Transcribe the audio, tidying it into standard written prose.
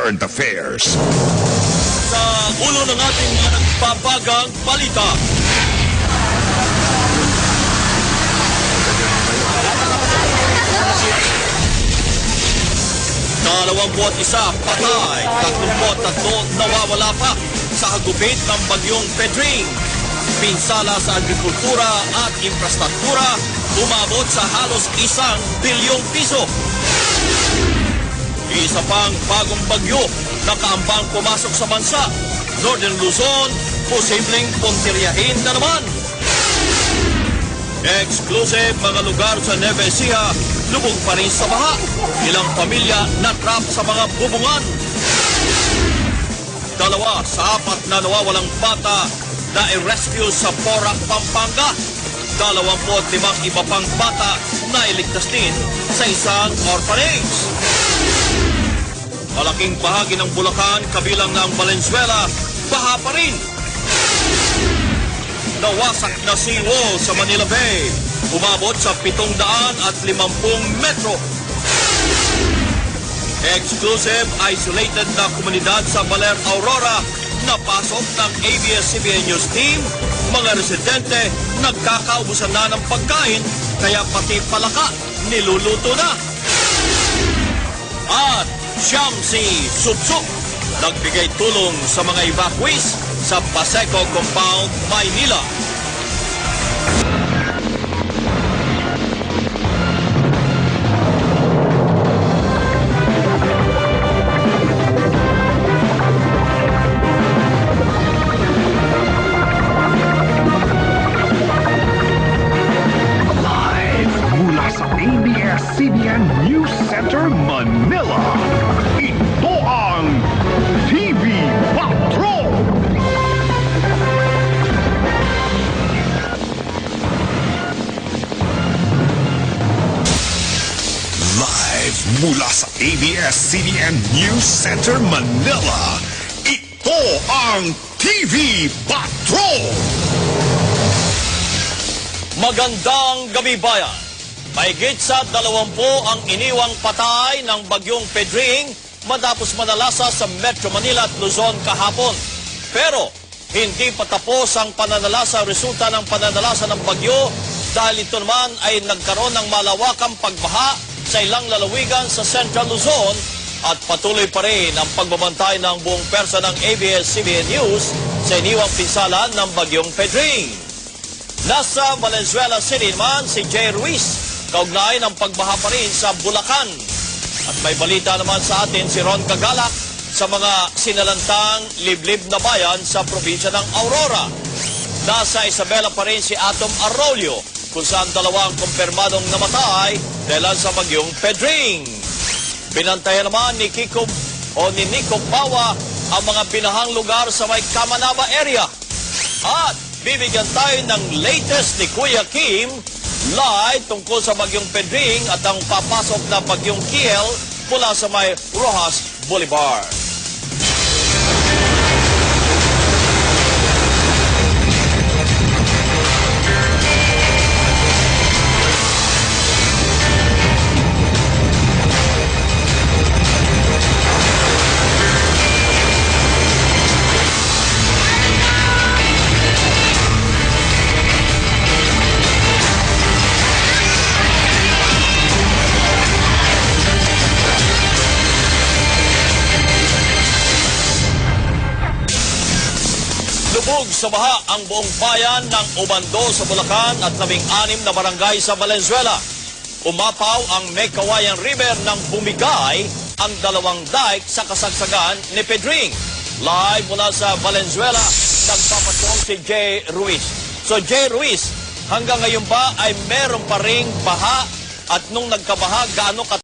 current affairs. Sa ulo ng ating mga nagbabagang balita. Dalawampu't isa patay, 33 nawawala pa sa hagupit ng bagyong Pedring. Pinsala sa agrikultura at infrastruktura umabot sa halos 1 bilyong piso. Isa pang bagong bagyo na kaambang pumasok sa bansa. Northern Luzon, posibleng puntiryahin na naman. Exclusive mga lugar sa Nueva Ecija, lubog pa rin sa baha. Ilang pamilya na-trap sa mga bubungan. 2 sa 4 na nawawalang bata na i-rescue sa Porac, Pampanga. 25 iba pang bata na iligtas din sa isang orphanage. Malaking bahagi ng Bulacan, kabilang ng Valenzuela, baha pa rin. Nawasak na seawall sa Manila Bay, umabot sa 750 metro. Exclusive isolated na komunidad sa Baler, Aurora, napasok ng ABS-CBN News Team. Mga residente nagkakaubusan na ng pagkain, kaya pati palaka niluluto na. At Shamsi Sutsuk nagbigay tulong sa mga evacuees sa Paseco Compound, Maynila. Live mula sa ABS-CBN News Center, Manila. Ito ang TV Patrol! Live mula sa ABS-CBN News Center, Manila. Ito ang TV Patrol! Magandang gabi, bayan. Mahigit sa 20 ang iniwang patay ng bagyong Pedring matapos manalasa sa Metro Manila at Luzon kahapon. Pero hindi pa tapos ang pananalasa resulta ng pananalasa ng bagyo dahil ito naman ay nagkaroon ng malawakang pagbaha sa ilang lalawigan sa Central Luzon at patuloy pa rin ang pagbabantay ng buong persa ng ABS-CBN News sa iniwang pinsala ng bagyong Pedring. Nasa Valenzuela City naman si Jay Ruiz, kaugnay ng pagbaha pa rin sa Bulacan. At may balita naman sa atin si Ron Kagalak sa mga sinalantang liblib na bayan sa probinsya ng Aurora. Nasa Isabela pa rin si Atom Arroyo kung saan 2 kumpirmadong namatay dahil sa bagyong Pedring. Binantayan naman ni Nico Bawa ang mga binahang lugar sa may Kamanaba area. At bibigyan tayo ng latest ni Kuya Kim live tungkol sa bagyong Pedring at ang papasok na bagyong Kiel mula sa may Rojas Boulevard. Lubog sa baha ang buong bayan ng Ubando sa Bulacan at 16 na barangay sa Valenzuela. Umapaw ang Mekawayan River nang bumigay ang 2 dike sa kasagsagan ni Pedring. Live mula sa Valenzuela, nagpapatong si Jay Ruiz. So Jay Ruiz, hanggang ngayon ba ay meron pa ring baha at nung nagkabaha gaano